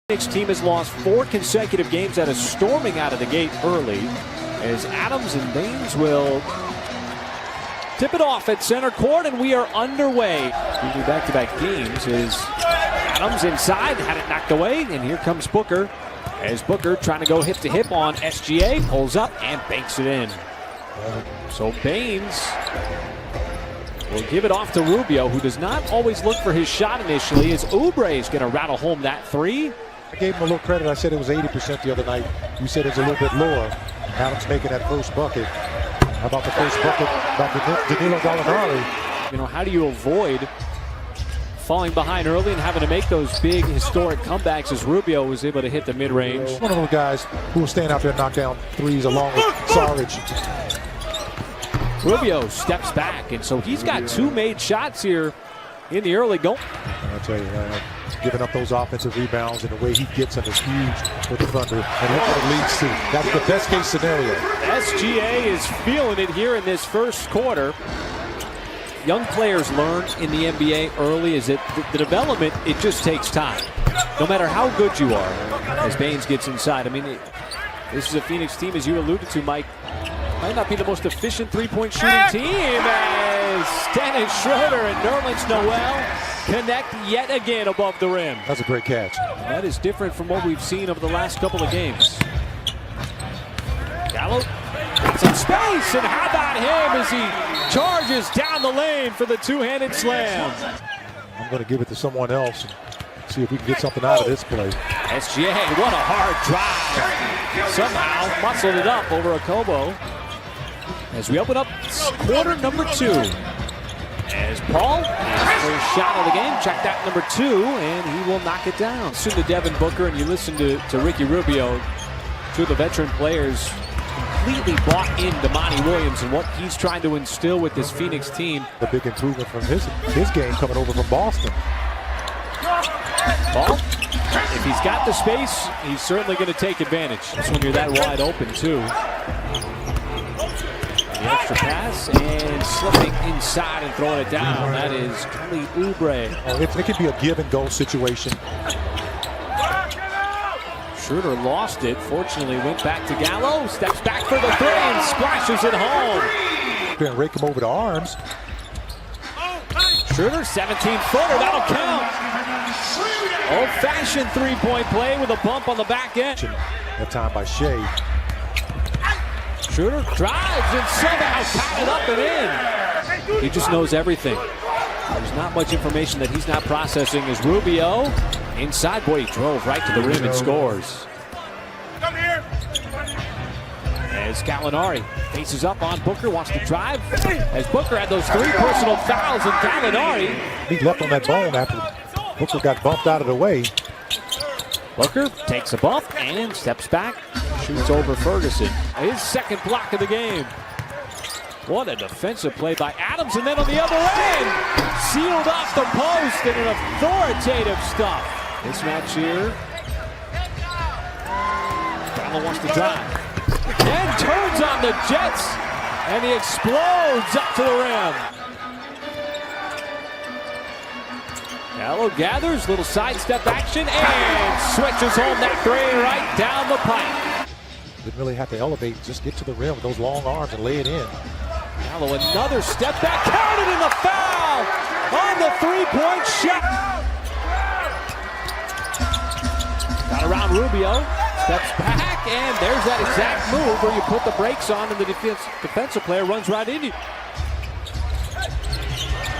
Phoenix team has lost 4 consecutive games that is storming out of the gate early as Adams and Baynes will tip it off at center court, and we are underway. Back-to-back games is Adams inside, had it knocked away, and here comes Booker as Booker trying to go hip-to-hip on SGA, pulls up and banks it in. So Baynes will give it off to Rubio, who does not always look for his shot initially, as Oubre is going to rattle home that three. I gave him a little credit. I said it was 80% the other night. You said it's a little bit lower. Adams making that first bucket. How about the first bucket by Danilo Gallinari? You know, how do you avoid falling behind early and having to make those big historic comebacks as Rubio was able to hit the mid-range? One of those guys who will stand out there and knock down threes along with Sarge. Rubio steps back, and so he's got 2 made shots here in the early going. I'll tell you, giving up those offensive rebounds and the way he gets them is huge for the Thunder. And look what it leads to. That's the best case scenario. SGA is feeling it here in this first quarter. Young players learn in the NBA early is that the development, it just takes time. No matter how good you are, as Baynes gets inside. I mean, this is a Phoenix team, as you alluded to, Mike, might not be the most efficient three-point shooting team as Dennis Schroeder and Nerlens Noel connect yet again above the rim. That's a great catch. That is different from what we've seen over the last couple of games. Gallo got some space, and how about him as he charges down the lane for the two-handed slam. I'm going to give it to someone else and see if we can get something out of this play. SGA, what a hard drive. Somehow muscled it up over Okobo. As we open up quarter number 2. As Paul, his first shot of the game, check that number 2, and he will knock it down. Soon to Devin Booker, and you listen to Ricky Rubio, 2 of the veteran players completely bought into Monty Williams and what he's trying to instill with this Phoenix team. The big improvement from his game coming over from Boston. Paul, if he's got the space, he's certainly going to take advantage. That's when you're that wide open, too. The extra pass and slipping inside and throwing it down. That is Kelly Oubre. It could be a give-and-go situation. Schroeder lost it. Fortunately, went back to Gallo. Steps back for the 3 and splashes it home. And rake him over the arms. Schroeder, 17-footer. That'll count. Old-fashioned three-point play with a bump on the back end. That time by Shea. Schroeder drives and somehow tied it up and in. He just knows everything. There's not much information that he's not processing as Rubio inside. Boy, he drove right to the rim and scores. Come here. As Gallinari faces up on Booker, wants to drive. As Booker had those 3 personal fouls, and Gallinari. He left on that bone after Booker got bumped out of the way. Booker takes a bump and steps back. Shoots over Ferguson. His second block of the game. What a defensive play by Adams, and then on the other end, sealed off the post and an authoritative stuff. This match here. Gallo wants to drive. And turns on the Jets, and he explodes up to the rim. Gallo gathers, little sidestep action, and switches home that 3 right down the pipe. Didn't really have to elevate, just get to the rim with those long arms and lay it in. Gallo, another step back, counted in the foul on the 3-point shot. Got around Rubio, steps back, and there's that exact move where you put the brakes on and the defensive player runs right into you.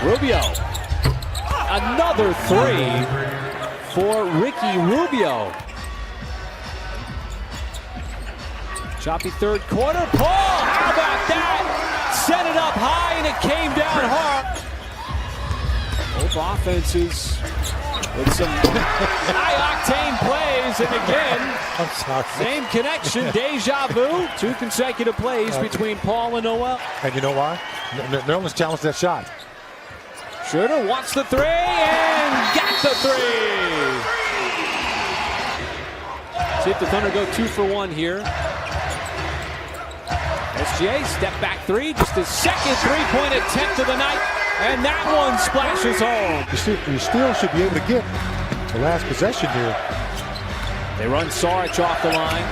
Rubio, another 3 for Ricky Rubio. Choppy third quarter. Paul, how about that? Set it up high and it came down hard. Both offenses with some high-octane plays, and again, same connection, deja vu. 2 consecutive plays between Paul and Noel. And you know why? Nerlens challenged that shot. Schroeder wants the 3 and got the 3. See if the Thunder go 2 for 1 here. SGA, step back 3, just his second 3-point attempt of the night, and that one splashes home. You still should be able to get the last possession here. They run Saric off the line.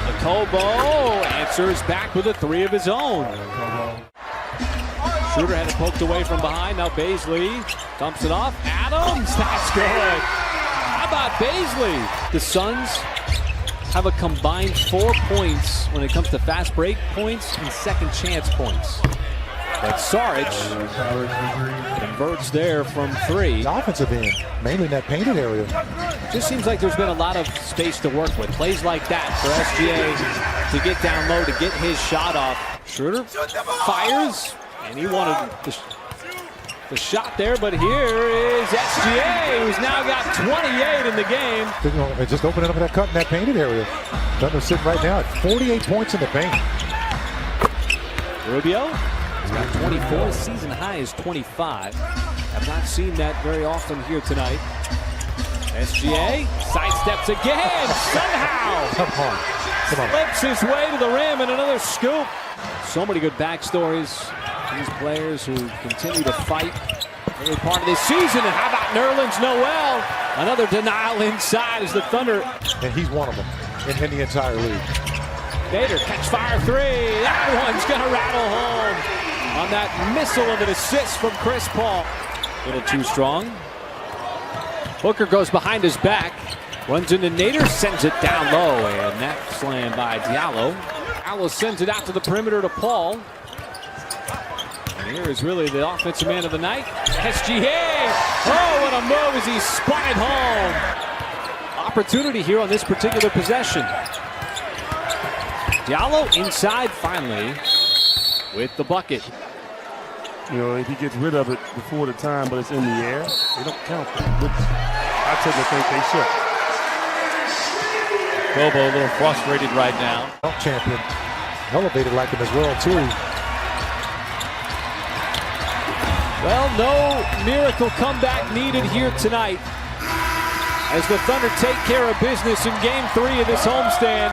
Okobo answers back with a three of his own. Schroeder had it poked away from behind. Now Bazley dumps it off. Adams, that's good. How about Bazley? The Suns have a combined 4 points when it comes to fast break points and second chance points. But Saric converts there from three. The offensive end, mainly in that painted area. Just seems like there's been a lot of space to work with. Plays like that for SGA to get down low, to get his shot off. Schroeder fires, and he wanted the shot there, but here is SGA, who's now got 28 in the game. Just opening up that cut in that painted area. Thunder sitting right now at 48 points in the paint. Rubio has got 24. Season high is 25. Have not seen that very often here tonight. SGA sidesteps again. Somehow Come on. slips his way to the rim, and another scoop. So many good backstories. These players who continue to fight every part of this season. And how about Nerlens Noel? Another denial inside as the Thunder. And he's one of them in the entire league. Bader catch fire three. That one's going to rattle home on that missile of an assist from Chris Paul. A little too strong. Booker goes behind his back. Runs into Nader, sends it down low. And that slam by Diallo. Diallo sends it out to the perimeter to Paul. And here is really the offensive man of the night. SGA. Oh, what a move as he spun it home. Opportunity here on this particular possession. Diallo inside finally with the bucket. You know, if he gets rid of it before the time, but it's in the air, they don't count that, which I tend to think they should. Bobo a little frustrated right now. Champion, elevated like him as well too. Well, no miracle comeback needed here tonight as the Thunder take care of business in Game 3 of this homestand.